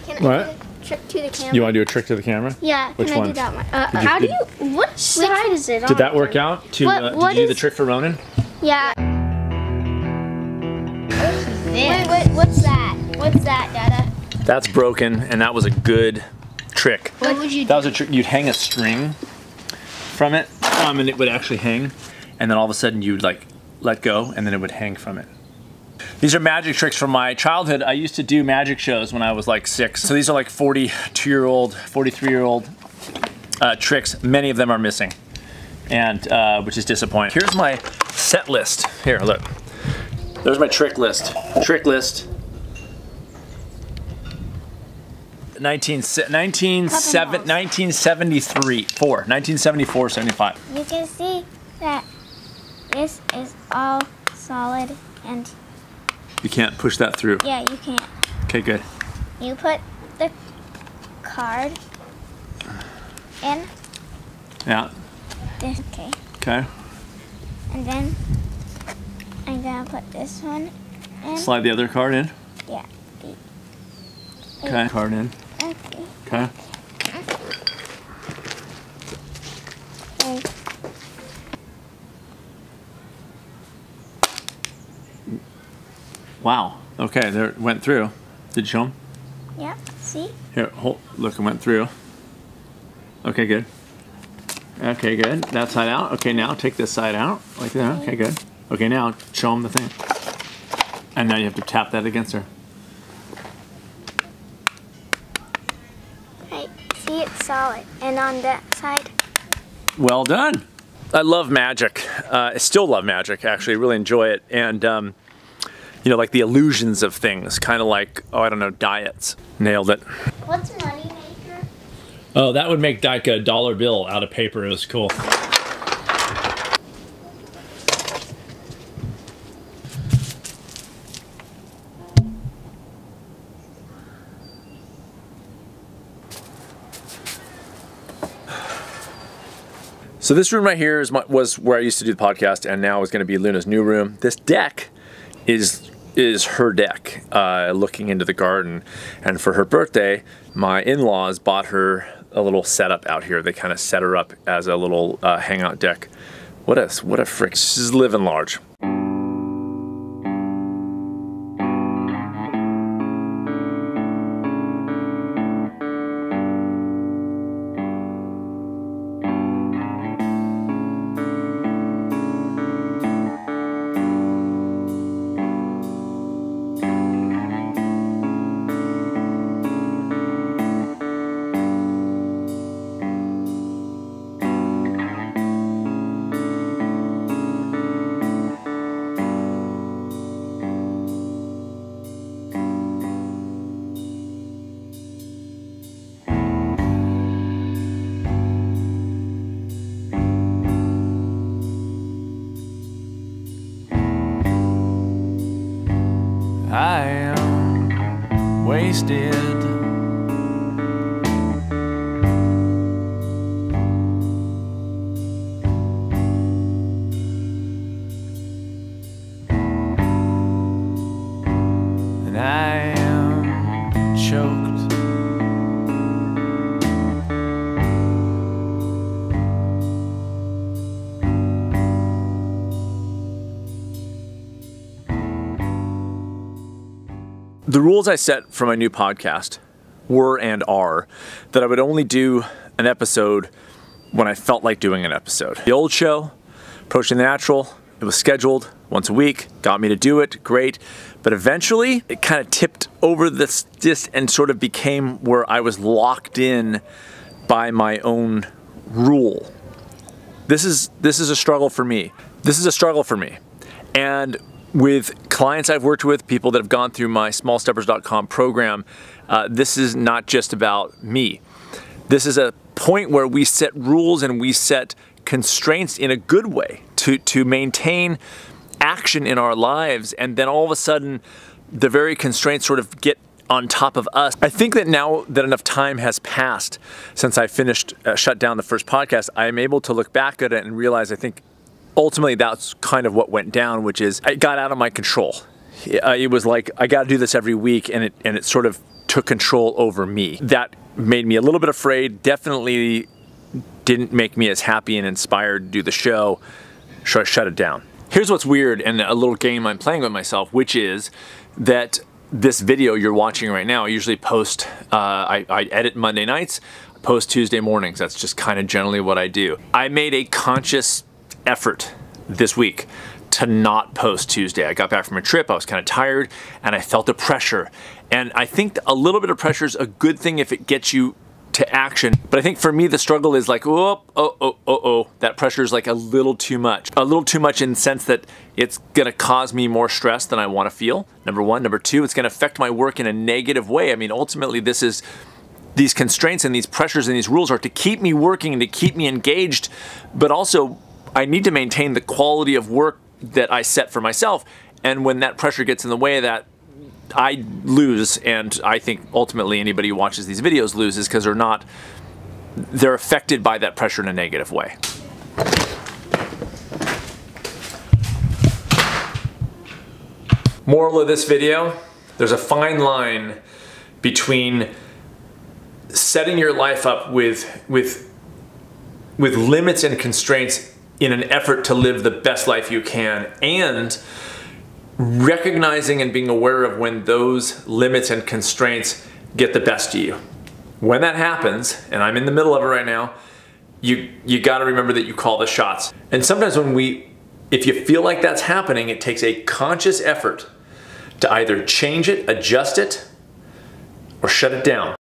Can I do a trick to the camera? You want to do a trick to the camera? Yeah. Which can one? I do that one? How do you? What side is it on? Did that work out? Did you do the trick for Ronan? Yeah. Wait, what's that? What's that, Dada? That's broken, and that was a good trick. What would you do? That was a trick. You'd hang a string from it, and it would actually hang, and then all of a sudden you'd like let go, and then it would hang from it. These are magic tricks from my childhood. I used to do magic shows when I was like 6. So these are like 42-year-old, 43-year-old tricks. Many of them are missing, and which is disappointing. Here's my set list. Here, look. There's my trick list. Trick list. 1974, 75. You can see that this is all solid and... You can't push that through. Yeah, you can't. Okay, good. You put the card in. Yeah. This, okay. Okay. And then I'm gonna put this one in. Slide the other card in. Yeah. Okay. Card in. Okay. Okay. Wow. Okay, there it went through. Did you show him? Yeah. See? Here, hold. Look, it went through. Okay, good. Okay, good. That side out. Okay, now take this side out like that. Okay, good. Okay, now show him the thing. And now you have to tap that against her. Right. See, it's solid. And on that side. Well done. I love magic. I still love magic, actually. I really enjoy it. And, you know, like the illusions of things. Kind of like, oh, I don't know, diets. Nailed it. What's money maker? Oh, that would make like a dollar bill out of paper. It was cool. So this room right here was where I used to do the podcast, and now is going to be Luna's new room. This deck is her deck, looking into the garden. And for her birthday, my in-laws bought her a little setup out here. They kind of set her up as a little hangout deck. What a frick! She's living large. I am wasted. And I am choked. The rules I set for my new podcast were and are that I would only do an episode when I felt like doing an episode. The old show, Approaching the Natural, it was scheduled once a week, got me to do it, great. But eventually it kind of tipped over this and sort of became where I was locked in by my own rule. This is a struggle for me. This is a struggle for me. And with clients I've worked with, people that have gone through my smallsteppers.com program, this is not just about me. This is a point where we set rules and we set constraints in a good way to maintain action in our lives, and then all of a sudden the very constraints sort of get on top of us. I think that now that enough time has passed since I finished, shut down the first podcast, I am able to look back at it and realize I think ultimately that's kind of what went down, which is it got out of my control. It was like I got to do this every week, and it sort of took control over me. That made me a little bit afraid, definitely didn't make me as happy and inspired to do the show, so I shut it down. Here's what's weird, and a little game I'm playing with myself, which is that this video you're watching right now, I usually post, I edit Monday nights, post Tuesday mornings. That's just kind of generally what I do. I made a conscious effort this week to not post Tuesday. I got back from a trip, I was kind of tired, and I felt the pressure. And I think a little bit of pressure is a good thing if it gets you to action. But I think for me, the struggle is like, that pressure is like a little too much. A little too much in the sense that it's gonna cause me more stress than I wanna feel, number one. Number two, it's gonna affect my work in a negative way. I mean, ultimately, these constraints and these pressures and these rules are to keep me working and to keep me engaged, but also I need to maintain the quality of work that I set for myself. And when that pressure gets in the way of that, I lose, and I think ultimately anybody who watches these videos loses because they're affected by that pressure in a negative way. Moral of this video, there's a fine line between setting your life up with limits and constraints in an effort to live the best life you can, and recognizing and being aware of when those limits and constraints get the best of you. When that happens, and I'm in the middle of it right now, you got to remember that you call the shots. And sometimes if you feel like that's happening, it takes a conscious effort to either change it, adjust it, or shut it down.